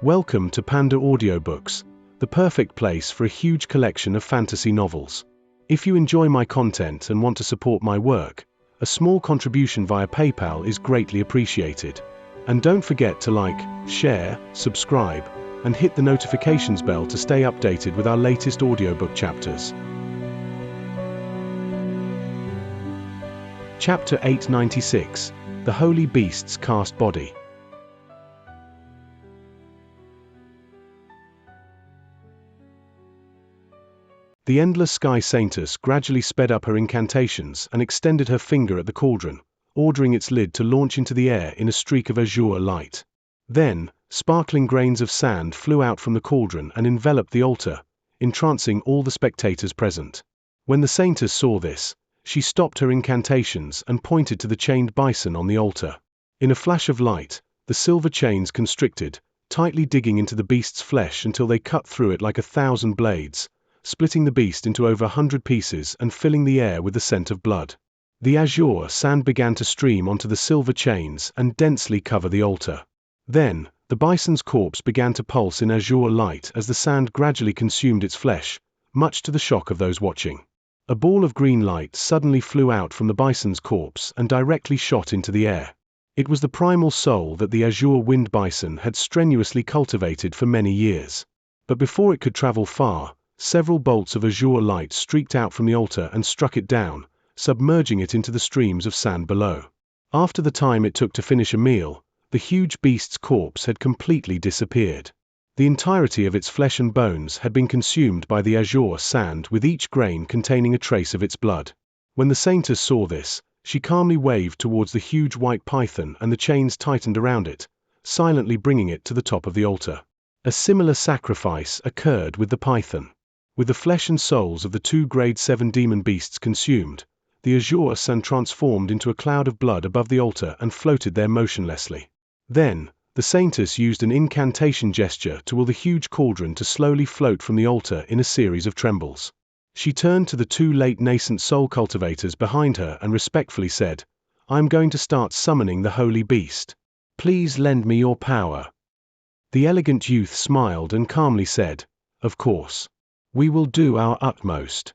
Welcome to PandaAudioBooks, the perfect place for a huge collection of fantasy novels. If you enjoy my content and want to support my work, a small contribution via PayPal is greatly appreciated. And don't forget to like, share, subscribe, and hit the notifications bell to stay updated with our latest audiobook chapters. Chapter 896, The Holy Beast's Cast Body. The endless sky saintess gradually sped up her incantations and extended her finger at the cauldron, ordering its lid to launch into the air in a streak of azure light. Then, sparkling grains of sand flew out from the cauldron and enveloped the altar, entrancing all the spectators present. When the saintess saw this, she stopped her incantations and pointed to the chained bison on the altar. In a flash of light, the silver chains constricted, tightly digging into the beast's flesh until they cut through it like 1,000 blades, splitting the beast into over 100 pieces and filling the air with the scent of blood. The azure sand began to stream onto the silver chains and densely cover the altar. Then, the bison's corpse began to pulse in azure light as the sand gradually consumed its flesh, much to the shock of those watching. A ball of green light suddenly flew out from the bison's corpse and directly shot into the air. It was the primal soul that the azure wind bison had strenuously cultivated for many years. But before it could travel far, several bolts of azure light streaked out from the altar and struck it down, submerging it into the streams of sand below. After the time it took to finish a meal, the huge beast's corpse had completely disappeared. The entirety of its flesh and bones had been consumed by the azure sand, with each grain containing a trace of its blood. When the saintess saw this, she calmly waved towards the huge white python and the chains tightened around it, silently bringing it to the top of the altar. A similar sacrifice occurred with the python. With the flesh and souls of the 2 grade 7 demon beasts consumed, the azure sand transformed into a cloud of blood above the altar and floated there motionlessly. Then, the saintess used an incantation gesture to will the huge cauldron to slowly float from the altar in a series of trembles. She turned to the 2 late nascent soul cultivators behind her and respectfully said, "I'm going to start summoning the holy beast. Please lend me your power." The elegant youth smiled and calmly said, "Of course. We will do our utmost."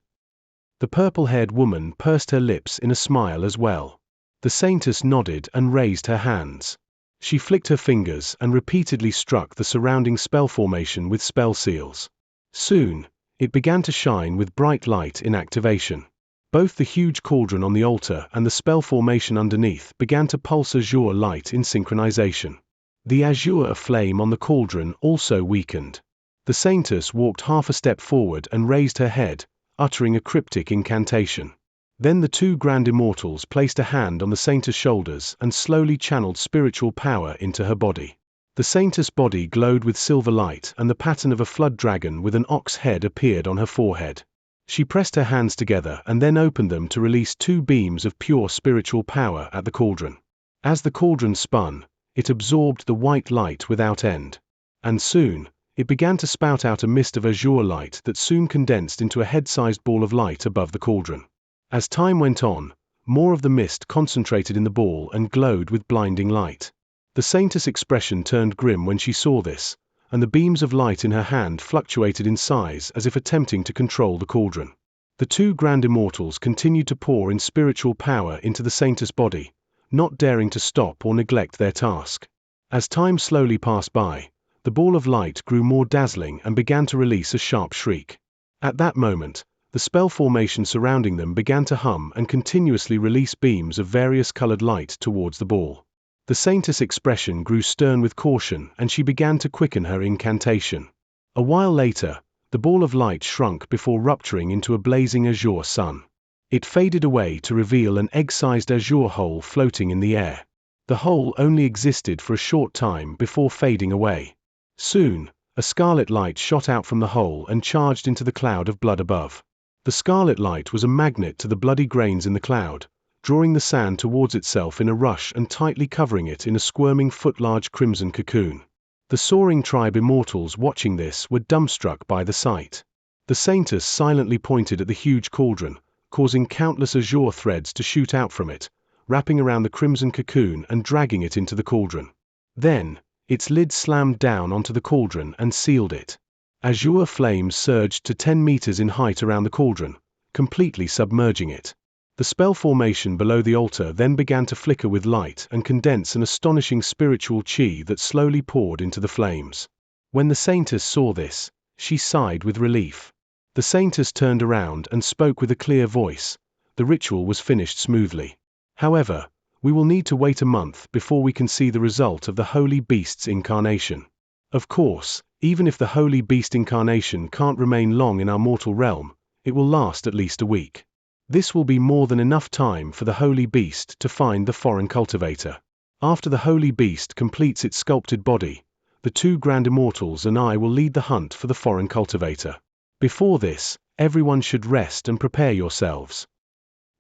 The purple-haired woman pursed her lips in a smile as well. The saintess nodded and raised her hands. She flicked her fingers and repeatedly struck the surrounding spell formation with spell seals. Soon, it began to shine with bright light in activation. Both the huge cauldron on the altar and the spell formation underneath began to pulse azure light in synchronization. The azure flame on the cauldron also weakened. The saintess walked half a step forward and raised her head, uttering a cryptic incantation. Then the 2 grand immortals placed a hand on the saintess' shoulders and slowly channeled spiritual power into her body. The saintess' body glowed with silver light and the pattern of a flood dragon with an ox head appeared on her forehead. She pressed her hands together and then opened them to release 2 beams of pure spiritual power at the cauldron. As the cauldron spun, it absorbed the white light without end. And soon, it began to spout out a mist of azure light that soon condensed into a head-sized ball of light above the cauldron. As time went on, more of the mist concentrated in the ball and glowed with blinding light. The saintess' expression turned grim when she saw this, and the beams of light in her hand fluctuated in size as if attempting to control the cauldron. The 2 grand immortals continued to pour in spiritual power into the saintess' body, not daring to stop or neglect their task. As time slowly passed by, the ball of light grew more dazzling and began to release a sharp shriek. At that moment, the spell formation surrounding them began to hum and continuously release beams of various colored light towards the ball. The saintess' expression grew stern with caution and she began to quicken her incantation. A while later, the ball of light shrunk before rupturing into a blazing azure sun. It faded away to reveal an egg-sized azure hole floating in the air. The hole only existed for a short time before fading away. Soon, a scarlet light shot out from the hole and charged into the cloud of blood above. The scarlet light was a magnet to the bloody grains in the cloud, drawing the sand towards itself in a rush and tightly covering it in a squirming foot-large crimson cocoon. The soaring tribe immortals watching this were dumbstruck by the sight. The saintess silently pointed at the huge cauldron, causing countless azure threads to shoot out from it, wrapping around the crimson cocoon and dragging it into the cauldron. Then, Its lid slammed down onto the cauldron and sealed it. Azure flames surged to 10 meters in height around the cauldron, completely submerging it. The spell formation below the altar then began to flicker with light and condense an astonishing spiritual chi that slowly poured into the flames. When the saintess saw this, she sighed with relief. The saintess turned around and spoke with a clear voice. The ritual was finished smoothly. However, we will need to wait a month before we can see the result of the holy beast's incarnation. Of course, even if the holy beast incarnation can't remain long in our mortal realm, it will last at least a week. This will be more than enough time for the holy beast to find the foreign cultivator. After the holy beast completes its sculpted body, the 2 grand immortals and I will lead the hunt for the foreign cultivator. Before this, everyone should rest and prepare yourselves.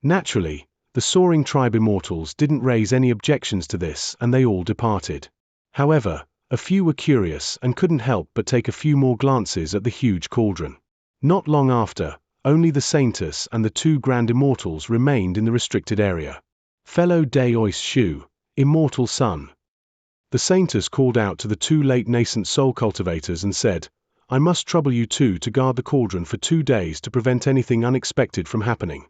Naturally, the soaring tribe immortals didn't raise any objections to this and they all departed. However, a few were curious and couldn't help but take a few more glances at the huge cauldron. Not long after, only the saintess and the 2 grand immortals remained in the restricted area. Fellow Daois Shu, immortal son. The saintess called out to the 2 late nascent soul cultivators and said, I must trouble you 2 to guard the cauldron for 2 days to prevent anything unexpected from happening.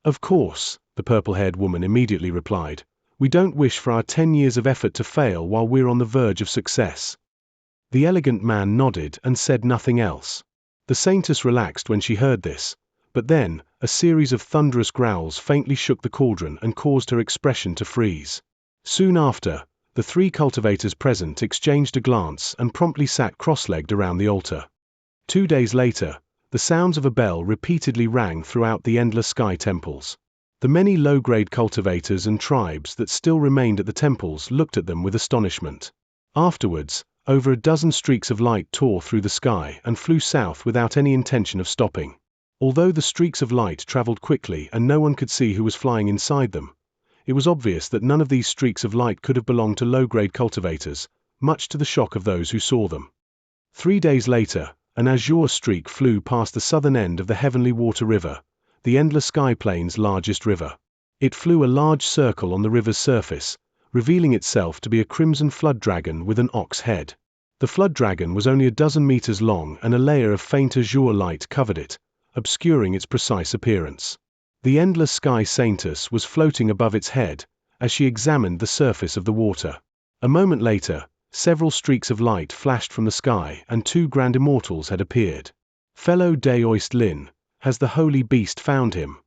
Of course, the purple-haired woman immediately replied, we don't wish for our 10 years of effort to fail while we're on the verge of success. The elegant man nodded and said nothing else. The saintess relaxed when she heard this, but then, a series of thunderous growls faintly shook the cauldron and caused her expression to freeze. Soon after, the 3 cultivators present exchanged a glance and promptly sat cross-legged around the altar. 2 days later, the sounds of a bell repeatedly rang throughout the endless sky temples. The many low-grade cultivators and tribes that still remained at the temples looked at them with astonishment. Afterwards, over a dozen streaks of light tore through the sky and flew south without any intention of stopping. Although the streaks of light traveled quickly and no one could see who was flying inside them, it was obvious that none of these streaks of light could have belonged to low-grade cultivators, much to the shock of those who saw them. 3 days later, an azure streak flew past the southern end of the Heavenly Water River, the endless sky plain's largest river. It flew a large circle on the river's surface, revealing itself to be a crimson flood dragon with an ox head. The flood dragon was only a dozen meters long and a layer of faint azure light covered it, obscuring its precise appearance. The endless sky saintess was floating above its head, as she examined the surface of the water. A moment later, several streaks of light flashed from the sky and 2 grand immortals had appeared. Fellow Daoist Lin, has the holy beast found him?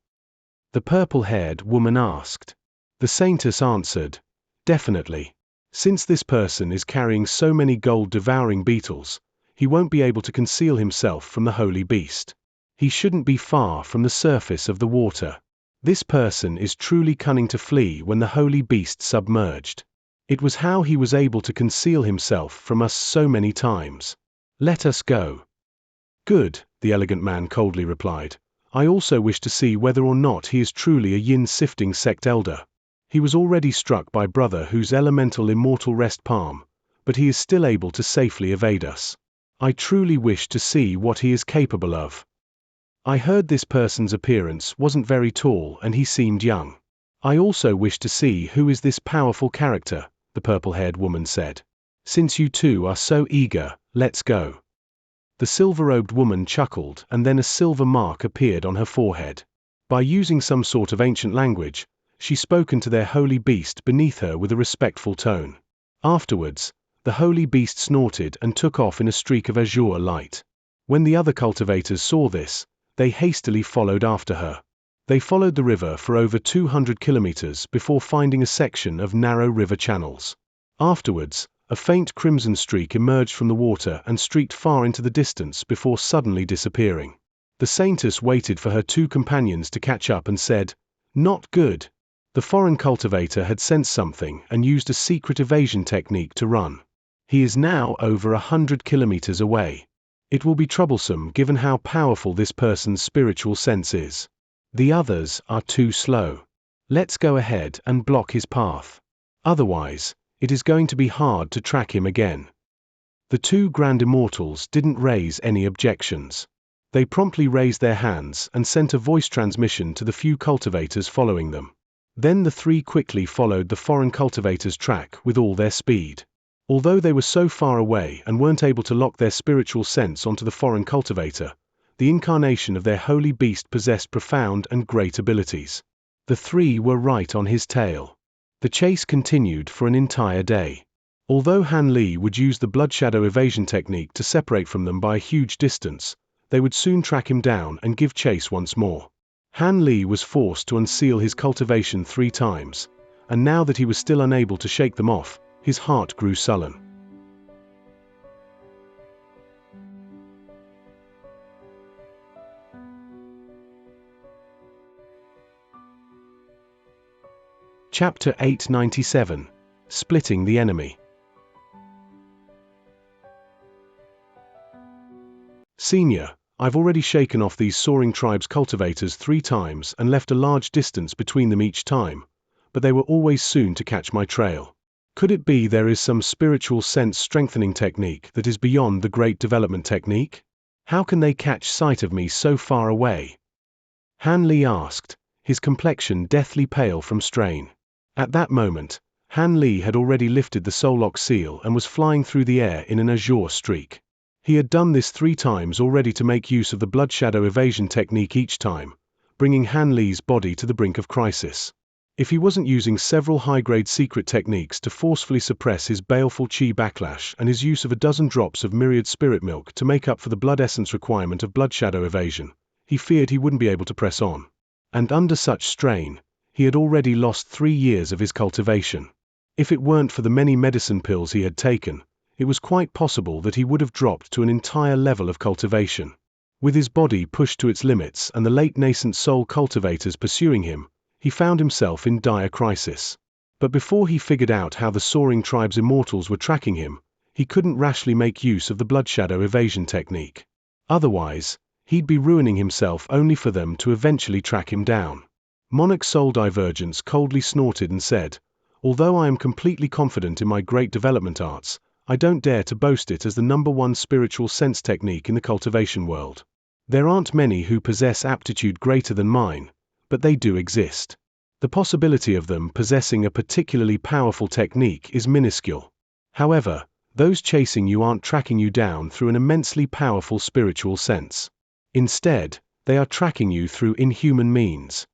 The purple-haired woman asked. The saintess answered, definitely. Since this person is carrying so many gold-devouring beetles, he won't be able to conceal himself from the holy beast. He shouldn't be far from the surface of the water. This person is truly cunning to flee when the holy beast submerged. It was how he was able to conceal himself from us so many times. Let us go. Good, the elegant man coldly replied. I also wish to see whether or not he is truly a yin-sifting sect elder. He was already struck by brother whose elemental immortal rest palm, but he is still able to safely evade us. I truly wish to see what he is capable of. I heard this person's appearance wasn't very tall and he seemed young. I also wish to see who is this powerful character, the purple-haired woman said. Since you 2 are so eager, let's go. The silver-robed woman chuckled and then a silver mark appeared on her forehead. By using some sort of ancient language, she spoke into their holy beast beneath her with a respectful tone. Afterwards, the holy beast snorted and took off in a streak of azure light. When the other cultivators saw this, they hastily followed after her. They followed the river for over 200 kilometers before finding a section of narrow river channels. Afterwards, a faint crimson streak emerged from the water and streaked far into the distance before suddenly disappearing. The saintess waited for her 2 companions to catch up and said, "Not good." The foreign cultivator had sensed something and used a secret evasion technique to run. He is now over 100 kilometers away. It will be troublesome given how powerful this person's spiritual sense is. The others are too slow. Let's go ahead and block his path. Otherwise, it is going to be hard to track him again. The 2 grand immortals didn't raise any objections. They promptly raised their hands and sent a voice transmission to the few cultivators following them. Then the 3 quickly followed the foreign cultivator's track with all their speed. Although they were so far away and weren't able to lock their spiritual sense onto the foreign cultivator, the incarnation of their holy beast possessed profound and great abilities. The three were right on his tail. The chase continued for an entire day. Although Han Li would use the blood shadow evasion technique to separate from them by a huge distance, they would soon track him down and give chase once more. Han Li was forced to unseal his cultivation 3 times, and now that he was still unable to shake them off, his heart grew sullen. Chapter 897. Splitting the Enemy. Senior, I've already shaken off these soaring tribes' cultivators 3 times and left a large distance between them each time, but they were always soon to catch my trail. Could it be there is some spiritual sense strengthening technique that is beyond the great development technique? How can they catch sight of me so far away? Han Li asked, his complexion deathly pale from strain. At that moment, Han Li had already lifted the soul lock seal and was flying through the air in an azure streak. He had done this 3 times already to make use of the blood shadow evasion technique each time, bringing Han Li's body to the brink of crisis. If he wasn't using several high-grade secret techniques to forcefully suppress his baleful chi backlash and his use of a dozen drops of myriad spirit milk to make up for the blood essence requirement of blood shadow evasion, he feared he wouldn't be able to press on. And under such strain, he had already lost 3 years of his cultivation. If it weren't for the many medicine pills he had taken, it was quite possible that he would have dropped to an entire level of cultivation. With his body pushed to its limits and the late nascent soul cultivators pursuing him, he found himself in dire crisis. But before he figured out how the soaring tribe's immortals were tracking him, he couldn't rashly make use of the blood shadow evasion technique. Otherwise, he'd be ruining himself only for them to eventually track him down. Monarch Soul Divergence coldly snorted and said, "Although I am completely confident in my great development arts, I don't dare to boast it as the #1 spiritual sense technique in the cultivation world. There aren't many who possess aptitude greater than mine, but they do exist. The possibility of them possessing a particularly powerful technique is minuscule. However, those chasing you aren't tracking you down through an immensely powerful spiritual sense. Instead, they are tracking you through inhuman means."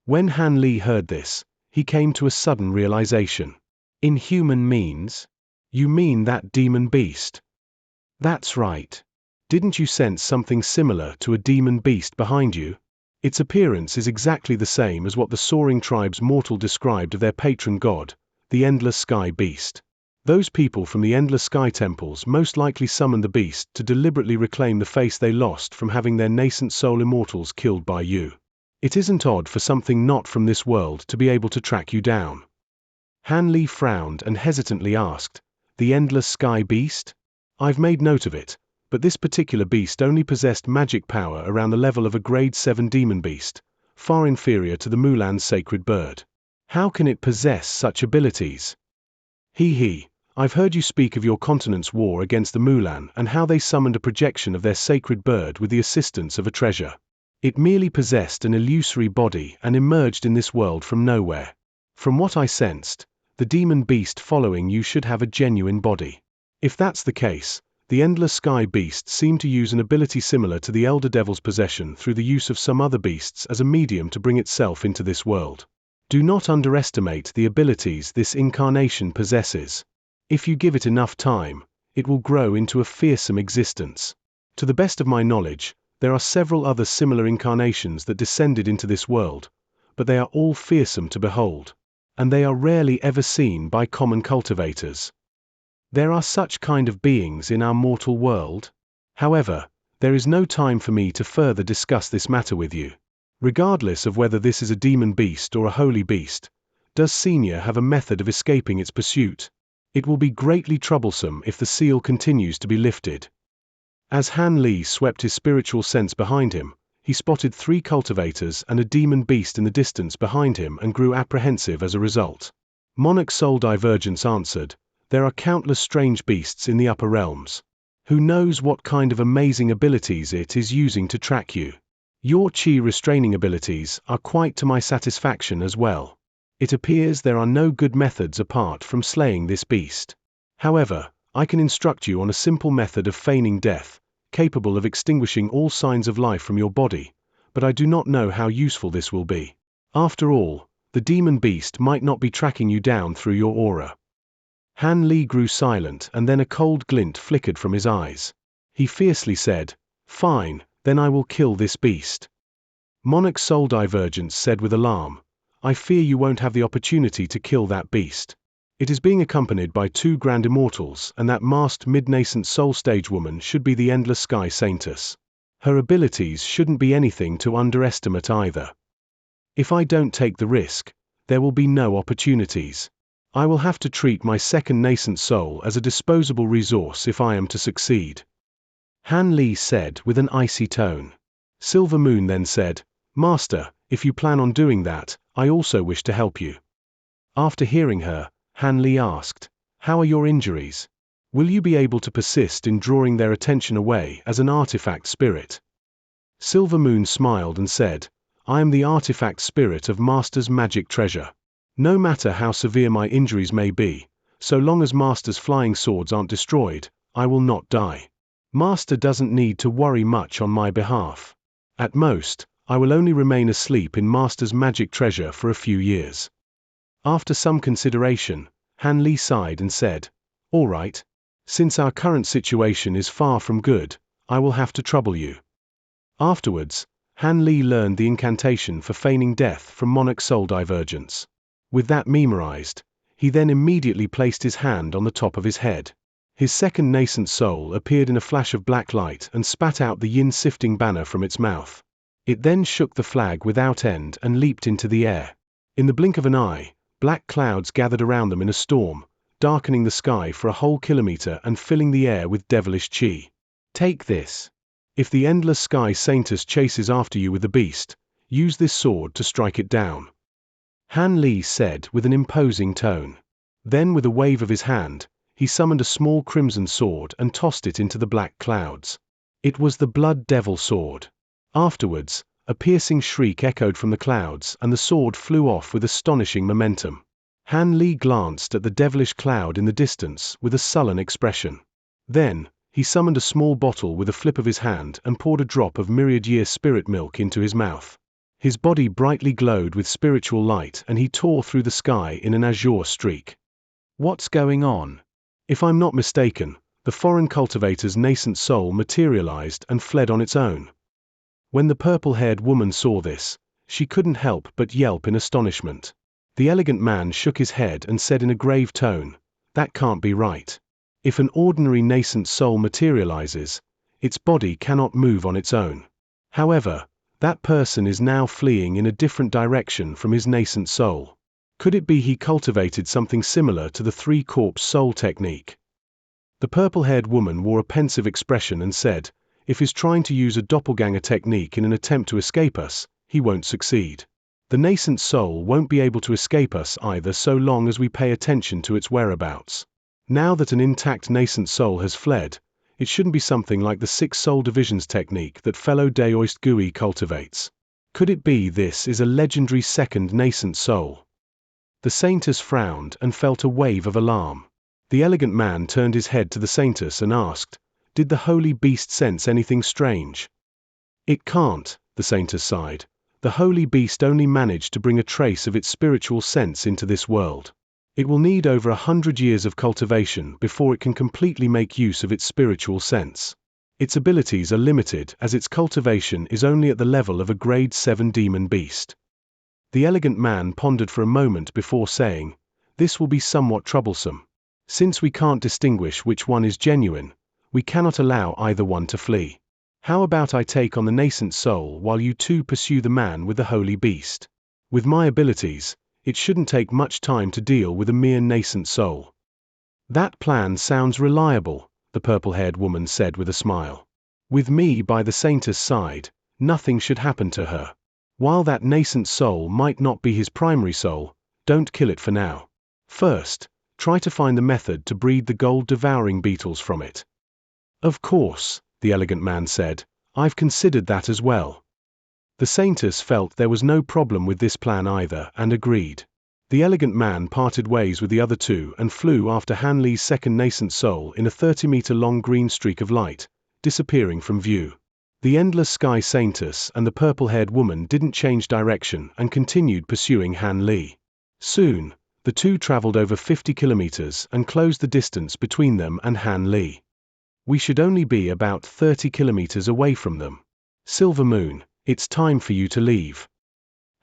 When Han Li heard this, he came to a sudden realization. Inhuman means? You mean that demon beast? That's right. Didn't you sense something similar to a demon beast behind you? Its appearance is exactly the same as what the soaring tribe's mortal described of their patron god, the Endless Sky Beast. Those people from the Endless Sky temples most likely summoned the beast to deliberately reclaim the face they lost from having their nascent soul immortals killed by you. It isn't odd for something not from this world to be able to track you down. Han Li frowned and hesitantly asked, "The Endless Sky Beast? I've made note of it, but this particular beast only possessed magic power around the level of a grade 7 demon beast, far inferior to the Mulan's sacred bird. How can it possess such abilities?" I've heard you speak of your continent's war against the Mulan and how they summoned a projection of their sacred bird with the assistance of a treasure. It merely possessed an illusory body and emerged in this world from nowhere. From what I sensed, the demon beast following you should have a genuine body. If that's the case, the Endless Sky Beast seemed to use an ability similar to the Elder Devil's possession through the use of some other beasts as a medium to bring itself into this world. Do not underestimate the abilities this incarnation possesses. If you give it enough time, it will grow into a fearsome existence. To the best of my knowledge, there are several other similar incarnations that descended into this world, but they are all fearsome to behold, and they are rarely ever seen by common cultivators. There are such kind of beings in our mortal world. However, there is no time for me to further discuss this matter with you. Regardless of whether this is a demon beast or a holy beast, does Senior have a method of escaping its pursuit? It will be greatly troublesome if the seal continues to be lifted. As Han Li swept his spiritual sense behind him, he spotted 3 cultivators and a demon beast in the distance behind him and grew apprehensive as a result. Monarch Soul Divergence answered, "There are countless strange beasts in the upper realms. Who knows what kind of amazing abilities it is using to track you? Your chi restraining abilities are quite to my satisfaction as well. It appears there are no good methods apart from slaying this beast." However, I can instruct you on a simple method of feigning death, capable of extinguishing all signs of life from your body, but I do not know how useful this will be. After all, the demon beast might not be tracking you down through your aura." Han Li grew silent, and then a cold glint flickered from his eyes. He fiercely said, "Fine, then I will kill this beast." Monarch Soul Divergence said with alarm, "I fear you won't have the opportunity to kill that beast. It is being accompanied by 2 grand immortals, and that masked mid-nascent soul stage woman should be the Endless Sky Saintess. Her abilities shouldn't be anything to underestimate either. If I don't take the risk, there will be no opportunities. I will have to treat my second nascent soul as a disposable resource if I am to succeed." Han Li said with an icy tone. Silver Moon then said, "Master, if you plan on doing that, I also wish to help you." After hearing her, Han Li asked, "How are your injuries? Will you be able to persist in drawing their attention away as an artifact spirit?" Silver Moon smiled and said, "I am the artifact spirit of Master's magic treasure. No matter how severe my injuries may be, so long as Master's flying swords aren't destroyed, I will not die. Master doesn't need to worry much on my behalf. At most, I will only remain asleep in Master's magic treasure for a few years." After some consideration, Han Li sighed and said, "All right. Since our current situation is far from good, I will have to trouble you." Afterwards, Han Li learned the incantation for feigning death from Monarch Soul Divergence. With that memorized, he then immediately placed his hand on the top of his head. His second nascent soul appeared in a flash of black light and spat out the yin-sifting banner from its mouth. It then shook the flag without end and leaped into the air. In the blink of an eye, black clouds gathered around them in a storm, darkening the sky for a whole kilometer and filling the air with devilish chi. "Take this. If the Endless Sky Saintess chases after you with the beast, use this sword to strike it down," Han Li said with an imposing tone. Then with a wave of his hand, he summoned a small crimson sword and tossed it into the black clouds. It was the Blood Devil Sword. Afterwards, a piercing shriek echoed from the clouds and the sword flew off with astonishing momentum. Han Li glanced at the devilish cloud in the distance with a sullen expression. Then, he summoned a small bottle with a flip of his hand and poured a drop of myriad-year spirit milk into his mouth. His body brightly glowed with spiritual light and he tore through the sky in an azure streak. What's going on? If I'm not mistaken, the foreign cultivator's nascent soul materialized and fled on its own. When the purple-haired woman saw this, she couldn't help but yelp in astonishment. The elegant man shook his head and said in a grave tone, "That can't be right. If an ordinary nascent soul materializes, its body cannot move on its own. However, that person is now fleeing in a different direction from his nascent soul. Could it be he cultivated something similar to the 3-corpse soul technique?" The purple-haired woman wore a pensive expression and said, "If he's trying to use a doppelganger technique in an attempt to escape us, he won't succeed. The nascent soul won't be able to escape us either so long as we pay attention to its whereabouts. Now that an intact nascent soul has fled, it shouldn't be something like the 6 soul divisions technique that fellow Daoist Gui cultivates. Could it be this is a legendary second nascent soul?" The Saintess frowned and felt a wave of alarm. The elegant man turned his head to the Saintess and asked, "Did the holy beast sense anything strange?" "It can't," the Saintess sighed. "The holy beast only managed to bring a trace of its spiritual sense into this world. It will need over 100 years of cultivation before it can completely make use of its spiritual sense. Its abilities are limited as its cultivation is only at the level of a grade 7 demon beast." The elegant man pondered for a moment before saying, "This will be somewhat troublesome. Since we can't distinguish which one is genuine, we cannot allow either one to flee. How about I take on the nascent soul while you two pursue the man with the holy beast? With my abilities, it shouldn't take much time to deal with a mere nascent soul." "That plan sounds reliable," the purple-haired woman said with a smile. "With me by the Saintess' side, nothing should happen to her. While that nascent soul might not be his primary soul, don't kill it for now. First, try to find the method to breed the gold-devouring beetles from it." "Of course," the elegant man said, "I've considered that as well." The Saintess felt there was no problem with this plan either and agreed. The elegant man parted ways with the other two and flew after Han Li's second nascent soul in a 30-meter-long green streak of light, disappearing from view. The endless sky saintess and the purple-haired woman didn't change direction and continued pursuing Han Li. Soon, the two traveled over 50 kilometers and closed the distance between them and Han Li. We should only be about 30 kilometers away from them. Silver Moon, it's time for you to leave.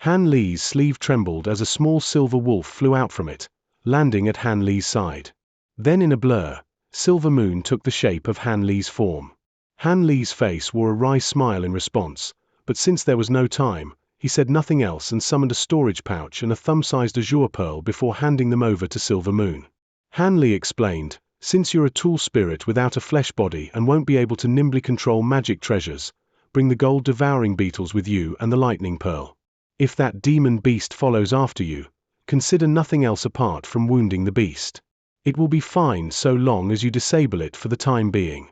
Han Li's sleeve trembled as a small silver wolf flew out from it, landing at Han Li's side. Then in a blur, Silver Moon took the shape of Han Li's form. Han Li's face wore a wry smile in response, but since there was no time, he said nothing else and summoned a storage pouch and a thumb-sized azure pearl before handing them over to Silver Moon. Han Li explained, since you're a tool spirit without a flesh body and won't be able to nimbly control magic treasures, bring the gold devouring beetles with you and the lightning pearl. If that demon beast follows after you, consider nothing else apart from wounding the beast. It will be fine so long as you disable it for the time being.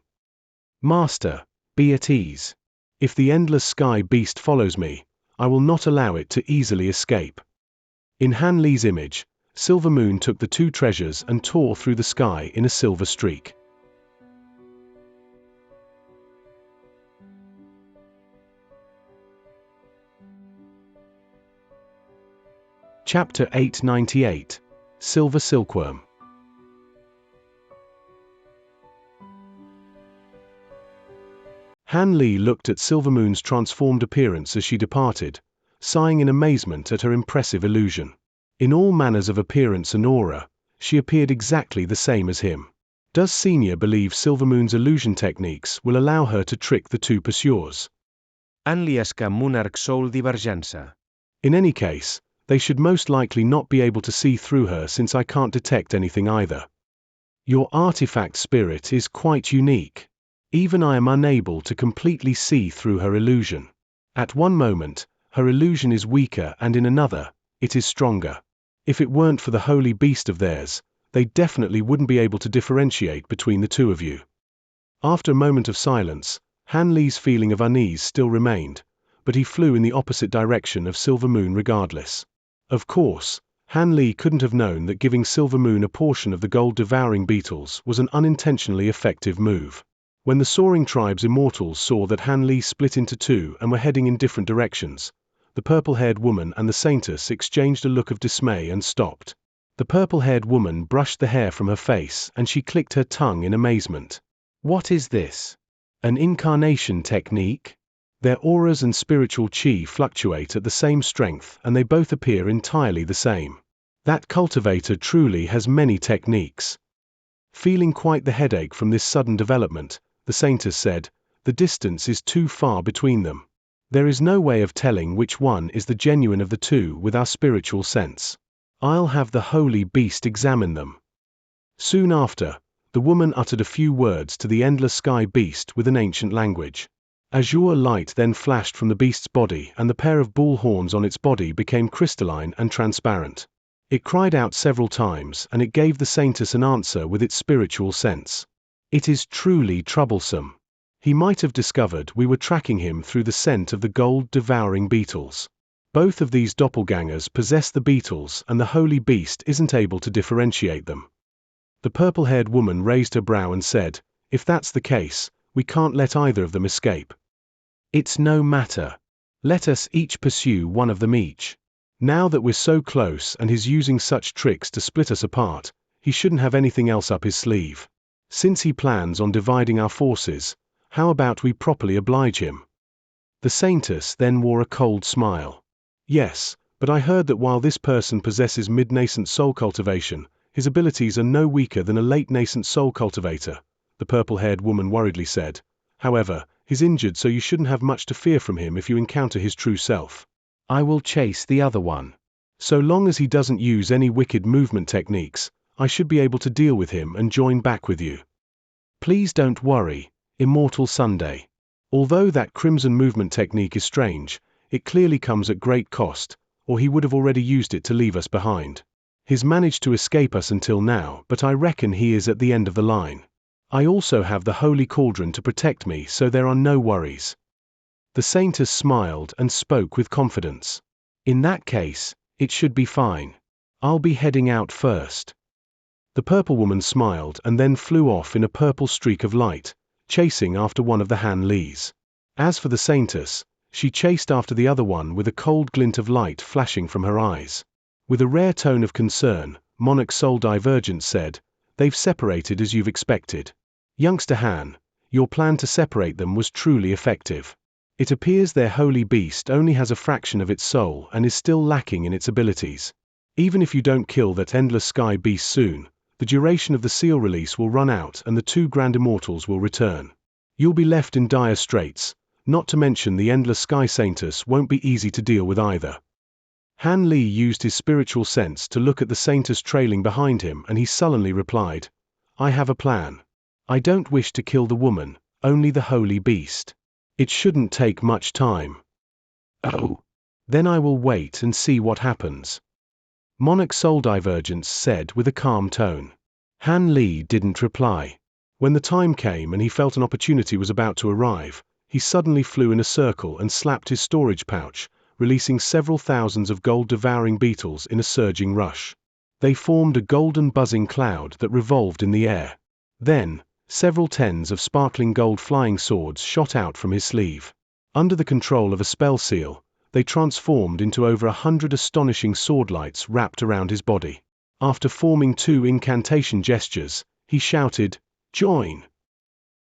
Master, be at ease. If the endless sky beast follows me, I will not allow it to easily escape. In Han Li's image, Silver Moon took the two treasures and tore through the sky in a silver streak. Chapter 898, Silver Silkworm. Han Li looked at Silver Moon's transformed appearance as she departed, sighing in amazement at her impressive illusion. In all manners of appearance and aura, she appeared exactly the same as him. Does Xianxia believe Silver Moon's illusion techniques will allow her to trick the two pursuers? Anliesca Munark Soul Divergenza. In any case, they should most likely not be able to see through her since I can't detect anything either. Your artifact spirit is quite unique. Even I am unable to completely see through her illusion. At one moment, her illusion is weaker and in another, it is stronger. If it weren't for the holy beast of theirs, they definitely wouldn't be able to differentiate between the two of you. After a moment of silence, Han Li's feeling of unease still remained, but he flew in the opposite direction of Silver Moon regardless. Of course, Han Li couldn't have known that giving Silver Moon a portion of the gold-devouring beetles was an unintentionally effective move. When the soaring tribe's immortals saw that Han Li split into two and were heading in different directions, the purple-haired woman and the saintess exchanged a look of dismay and stopped. The purple-haired woman brushed the hair from her face and she clicked her tongue in amazement. What is this? An incarnation technique? Their auras and spiritual chi fluctuate at the same strength and they both appear entirely the same. That cultivator truly has many techniques. Feeling quite the headache from this sudden development, the saintess said, the distance is too far between them. There is no way of telling which one is the genuine of the two with our spiritual sense. I'll have the holy beast examine them. Soon after, the woman uttered a few words to the endless sky beast with an ancient language. Azure light then flashed from the beast's body and the pair of bull horns on its body became crystalline and transparent. It cried out several times and it gave the saintess an answer with its spiritual sense. It is truly troublesome. He might have discovered we were tracking him through the scent of the gold-devouring beetles. Both of these doppelgangers possess the beetles and the holy beast isn't able to differentiate them. The purple-haired woman raised her brow and said, if that's the case, we can't let either of them escape. It's no matter. Let us each pursue one of them each. Now that we're so close and he's using such tricks to split us apart, he shouldn't have anything else up his sleeve. Since he plans on dividing our forces, how about we properly oblige him? The saintess then wore a cold smile. Yes, but I heard that while this person possesses mid-nascent soul cultivation, his abilities are no weaker than a late-nascent soul cultivator, the purple-haired woman worriedly said. However, he's injured so you shouldn't have much to fear from him if you encounter his true self. I will chase the other one. So long as he doesn't use any wicked movement techniques, I should be able to deal with him and join back with you. Please don't worry, Immortal Sunday. Although that crimson movement technique is strange, it clearly comes at great cost, or he would have already used it to leave us behind. He's managed to escape us until now, but I reckon he is at the end of the line. I also have the holy cauldron to protect me, so there are no worries. The saintess smiled and spoke with confidence. In that case, it should be fine. I'll be heading out first. The purple woman smiled and then flew off in a purple streak of light, chasing after one of the Han Lis. As for the Saintess, she chased after the other one with a cold glint of light flashing from her eyes. With a rare tone of concern, Monarch Soul Divergent said, "They've separated as you've expected. Youngster Han, your plan to separate them was truly effective. It appears their holy beast only has a fraction of its soul and is still lacking in its abilities. Even if you don't kill that endless sky beast soon, the duration of the seal release will run out and the two grand immortals will return. You'll be left in dire straits, not to mention the endless sky Saintess won't be easy to deal with either." Han Li used his spiritual sense to look at the Saintess trailing behind him and he sullenly replied, "I have a plan. I don't wish to kill the woman, only the holy beast. It shouldn't take much time." "Oh. Then I will wait and see what happens," Monarch Soul Divergence said with a calm tone. Han Li didn't reply. When the time came and he felt an opportunity was about to arrive, he suddenly flew in a circle and slapped his storage pouch, releasing several thousands of gold-devouring beetles in a surging rush. They formed a golden buzzing cloud that revolved in the air. Then, several tens of sparkling gold flying swords shot out from his sleeve. Under the control of a spell seal, they transformed into over 100 astonishing sword lights wrapped around his body. After forming 2 incantation gestures, he shouted, "Join!"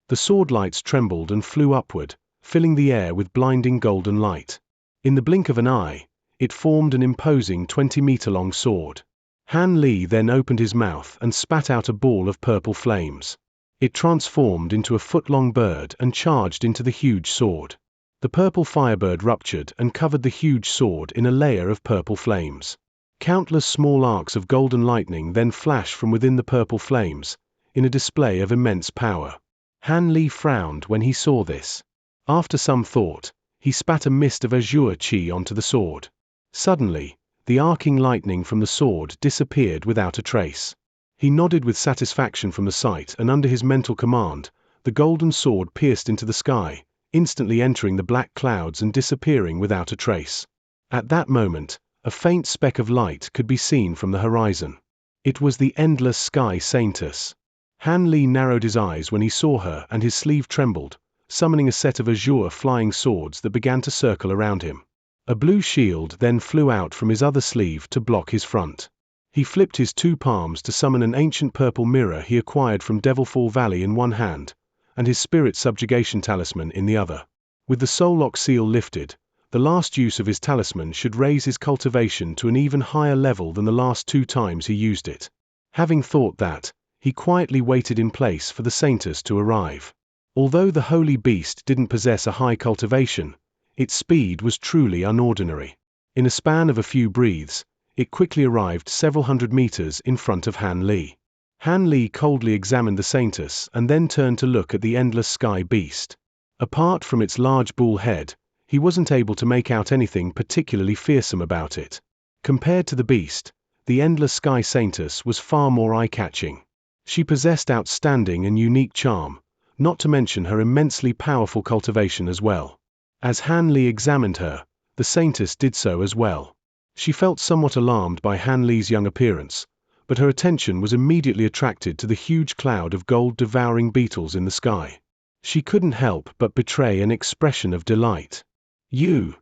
The sword lights trembled and flew upward, filling the air with blinding golden light. In the blink of an eye, it formed an imposing 20-meter-long sword. Han Li then opened his mouth and spat out a ball of purple flames. It transformed into a foot-long bird and charged into the huge sword. The purple firebird ruptured and covered the huge sword in a layer of purple flames. Countless small arcs of golden lightning then flashed from within the purple flames, in a display of immense power. Han Li frowned when he saw this. After some thought, he spat a mist of azure chi onto the sword. Suddenly, the arcing lightning from the sword disappeared without a trace. He nodded with satisfaction from the sight and under his mental command, the golden sword pierced into the sky, instantly entering the black clouds and disappearing without a trace. At that moment, a faint speck of light could be seen from the horizon. It was the endless sky Saintess. Han Li narrowed his eyes when he saw her and his sleeve trembled, summoning a set of azure flying swords that began to circle around him. A blue shield then flew out from his other sleeve to block his front. He flipped his 2 palms to summon an ancient purple mirror he acquired from Devilfall Valley in one hand, and his spirit subjugation talisman in the other. With the soul lock seal lifted, the last use of his talisman should raise his cultivation to an even higher level than the last 2 times he used it. Having thought that, he quietly waited in place for the Saintess to arrive. Although the holy beast didn't possess a high cultivation, its speed was truly unordinary. In a span of a few breaths, it quickly arrived several hundred meters in front of Han Li. Han Li coldly examined the Saintess and then turned to look at the endless sky beast. Apart from its large bull head, he wasn't able to make out anything particularly fearsome about it. Compared to the beast, the endless sky Saintess was far more eye-catching. She possessed outstanding and unique charm, not to mention her immensely powerful cultivation as well. As Han Li examined her, the Saintess did so as well. She felt somewhat alarmed by Han Li's young appearance, but her attention was immediately attracted to the huge cloud of gold-devouring beetles in the sky. She couldn't help but betray an expression of delight. "You?"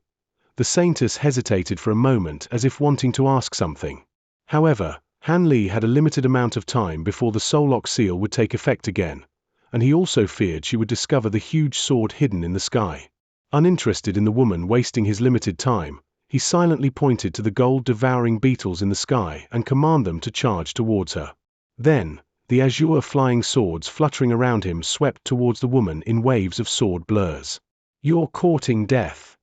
The Saintess hesitated for a moment as if wanting to ask something. However, Han Li had a limited amount of time before the soul lock seal would take effect again, and he also feared she would discover the huge sword hidden in the sky. Uninterested in the woman wasting his limited time, he silently pointed to the gold-devouring beetles in the sky and commanded them to charge towards her. Then, the azure flying swords fluttering around him swept towards the woman in waves of sword blurs. "You're courting death."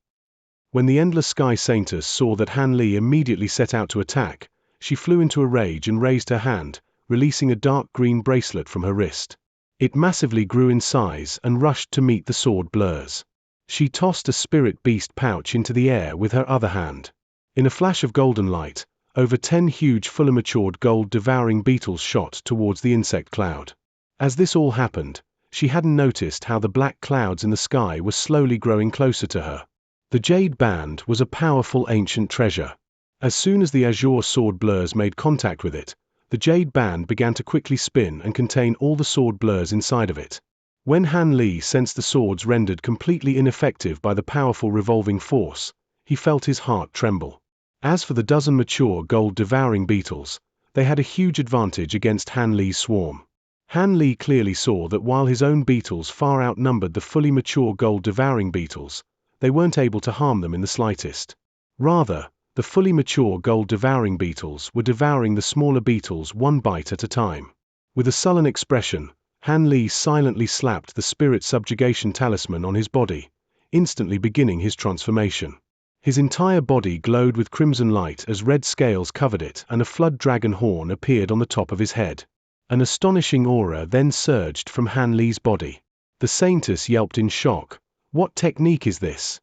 When the endless sky Saintess saw that Han Li immediately set out to attack, she flew into a rage and raised her hand, releasing a dark green bracelet from her wrist. It massively grew in size and rushed to meet the sword blurs. She tossed a spirit beast pouch into the air with her other hand. In a flash of golden light, over 10 huge fully matured gold-devouring beetles shot towards the insect cloud. As this all happened, she hadn't noticed how the black clouds in the sky were slowly growing closer to her. The jade band was a powerful ancient treasure. As soon as the azure sword blurs made contact with it, the jade band began to quickly spin and contain all the sword blurs inside of it. When Han Li sensed the swords rendered completely ineffective by the powerful revolving force, he felt his heart tremble. As for the dozen mature gold-devouring beetles, they had a huge advantage against Han Li's swarm. Han Li clearly saw that while his own beetles far outnumbered the fully mature gold-devouring beetles, they weren't able to harm them in the slightest. Rather, the fully mature gold-devouring beetles were devouring the smaller beetles one bite at a time. With a sullen expression, Han Li silently slapped the spirit subjugation talisman on his body, instantly beginning his transformation. His entire body glowed with crimson light as red scales covered it and a flood dragon horn appeared on the top of his head. An astonishing aura then surged from Han Li's body. The Saintess yelped in shock. What technique is this?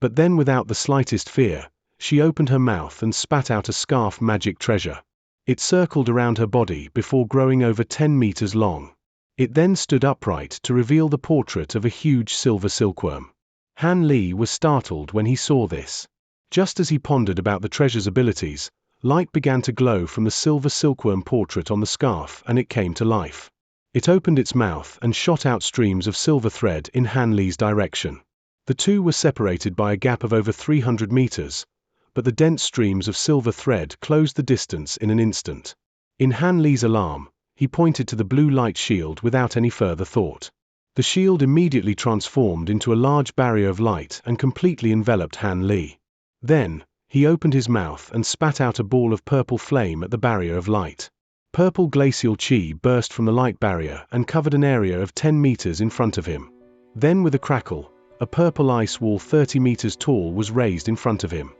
But then without the slightest fear, she opened her mouth and spat out a scarf magic treasure. It circled around her body before growing over 10 meters long. It then stood upright to reveal the portrait of a huge silver silkworm. Han Li was startled when he saw this. Just as he pondered about the treasure's abilities, light began to glow from the silver silkworm portrait on the scarf and it came to life. It opened its mouth and shot out streams of silver thread in Han Li's direction. The two were separated by a gap of over 300 meters, but the dense streams of silver thread closed the distance in an instant. In Han Li's alarm, he pointed to the blue light shield without any further thought. The shield immediately transformed into a large barrier of light and completely enveloped Han Li. Then, he opened his mouth and spat out a ball of purple flame at the barrier of light. Purple glacial chi burst from the light barrier and covered an area of 10 meters in front of him. Then with a crackle, a purple ice wall 30 meters tall was raised in front of him.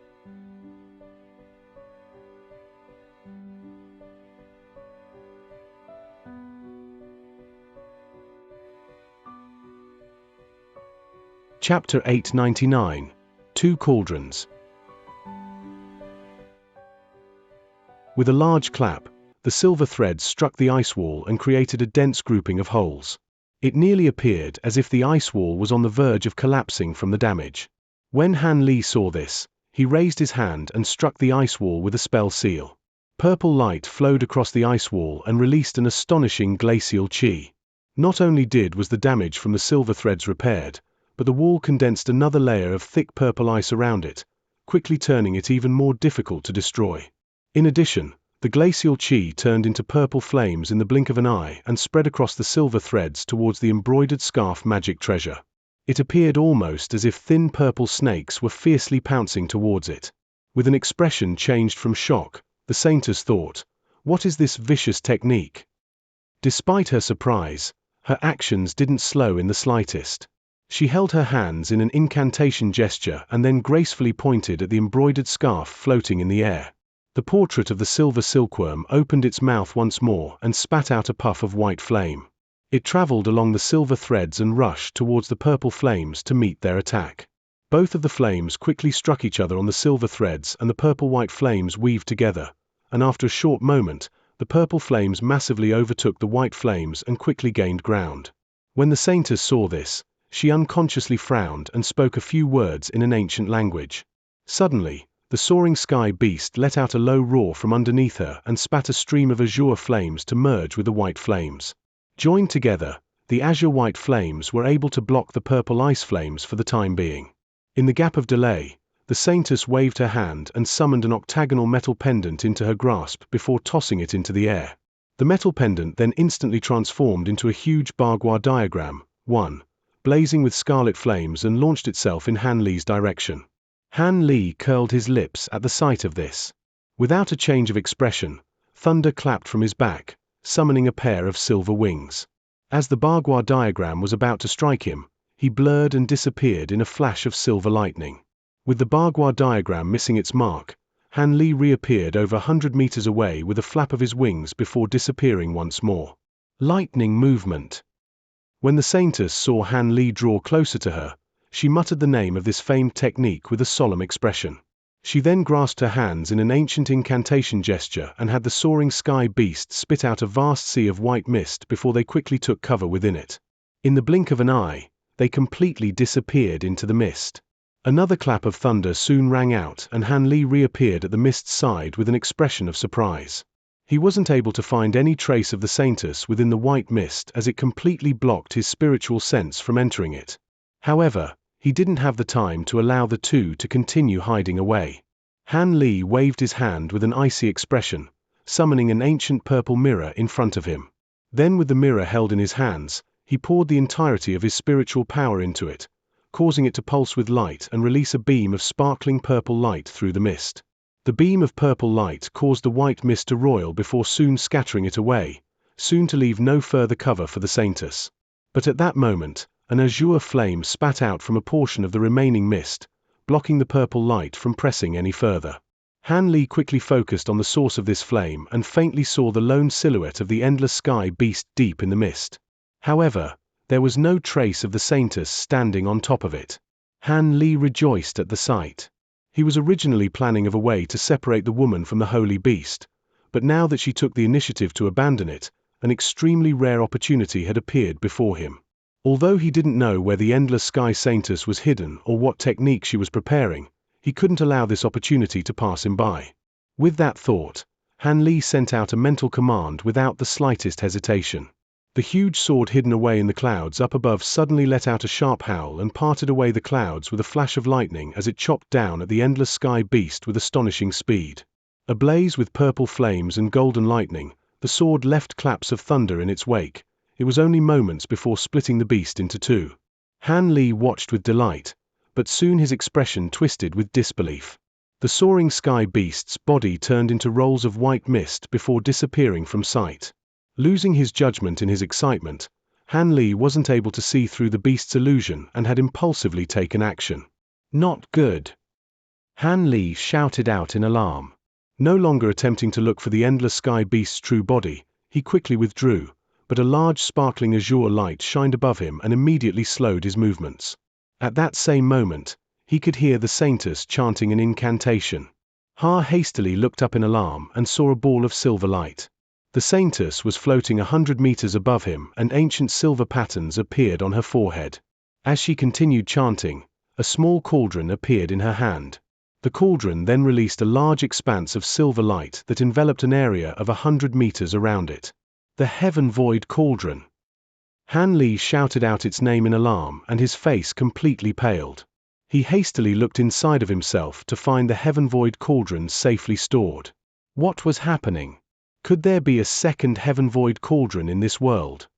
Chapter 899. 2 Cauldrons. With a large clap, the silver threads struck the ice wall and created a dense grouping of holes. It nearly appeared as if the ice wall was on the verge of collapsing from the damage. When Han Li saw this, he raised his hand and struck the ice wall with a spell seal. Purple light flowed across the ice wall and released an astonishing glacial chi. Not only was the damage from the silver threads repaired, but the wall condensed another layer of thick purple ice around it, quickly turning it even more difficult to destroy. In addition, the glacial chi turned into purple flames in the blink of an eye and spread across the silver threads towards the embroidered scarf magic treasure. It appeared almost as if thin purple snakes were fiercely pouncing towards it. With an expression changed from shock, the Saintess thought, "What is this vicious technique?" Despite her surprise, her actions didn't slow in the slightest. She held her hands in an incantation gesture and then gracefully pointed at the embroidered scarf floating in the air. The portrait of the silver silkworm opened its mouth once more and spat out a puff of white flame. It traveled along the silver threads and rushed towards the purple flames to meet their attack. Both of the flames quickly struck each other on the silver threads and the purple-white flames weaved together, and after a short moment, the purple flames massively overtook the white flames and quickly gained ground. When the Saintess saw this, she unconsciously frowned and spoke a few words in an ancient language. Suddenly, the soaring sky beast let out a low roar from underneath her and spat a stream of azure flames to merge with the white flames. Joined together, the azure-white flames were able to block the purple ice flames for the time being. In the gap of delay, the Saintess waved her hand and summoned an octagonal metal pendant into her grasp before tossing it into the air. The metal pendant then instantly transformed into a huge Bagua diagram, blazing with scarlet flames, and launched itself in Han Li's direction. Han Li curled his lips at the sight of this. Without a change of expression, thunder clapped from his back, summoning a pair of silver wings. As the Bagua diagram was about to strike him, he blurred and disappeared in a flash of silver lightning. With the Bagua diagram missing its mark, Han Li reappeared over 100 meters away with a flap of his wings before disappearing once more. Lightning movement. When the Saintess saw Han Li draw closer to her, she muttered the name of this famed technique with a solemn expression. She then grasped her hands in an ancient incantation gesture and had the soaring sky beast spit out a vast sea of white mist before they quickly took cover within it. In the blink of an eye, they completely disappeared into the mist. Another clap of thunder soon rang out, and Han Li reappeared at the mist's side with an expression of surprise. He wasn't able to find any trace of the Saintess within the white mist, as it completely blocked his spiritual sense from entering it. However, he didn't have the time to allow the two to continue hiding away. Han Li waved his hand with an icy expression, summoning an ancient purple mirror in front of him. Then, with the mirror held in his hands, he poured the entirety of his spiritual power into it, causing it to pulse with light and release a beam of sparkling purple light through the mist. The beam of purple light caused the white mist to roil before soon scattering it away, soon to leave no further cover for the Saintess. But at that moment, an azure flame spat out from a portion of the remaining mist, blocking the purple light from pressing any further. Han Li quickly focused on the source of this flame and faintly saw the lone silhouette of the endless sky beast deep in the mist. However, there was no trace of the Saintess standing on top of it. Han Li rejoiced at the sight. He was originally planning of a way to separate the woman from the holy beast, but now that she took the initiative to abandon it, an extremely rare opportunity had appeared before him. Although he didn't know where the endless sky Saintess was hidden or what technique she was preparing, he couldn't allow this opportunity to pass him by. With that thought, Han Li sent out a mental command without the slightest hesitation. The huge sword hidden away in the clouds up above suddenly let out a sharp howl and parted away the clouds with a flash of lightning as it chopped down at the endless sky beast with astonishing speed. Ablaze with purple flames and golden lightning, the sword left claps of thunder in its wake. It was only moments before splitting the beast into two. Han Li watched with delight, but soon his expression twisted with disbelief. The soaring sky beast's body turned into rolls of white mist before disappearing from sight. Losing his judgment in his excitement, Han Li wasn't able to see through the beast's illusion and had impulsively taken action. Not good! Han Li shouted out in alarm. No longer attempting to look for the endless sky beast's true body, he quickly withdrew, but a large sparkling azure light shined above him and immediately slowed his movements. At that same moment, he could hear the Saintess chanting an incantation. Ha hastily looked up in alarm and saw a ball of silver light. The Saintess was floating 100 meters above him, and ancient silver patterns appeared on her forehead. As she continued chanting, a small cauldron appeared in her hand. The cauldron then released a large expanse of silver light that enveloped an area of 100 meters around it. The Heaven Void Cauldron! Han Li shouted out its name in alarm, and his face completely paled. He hastily looked inside of himself to find the Heaven Void Cauldron safely stored. What was happening? Could there be a second Heaven Void Cauldron in this world?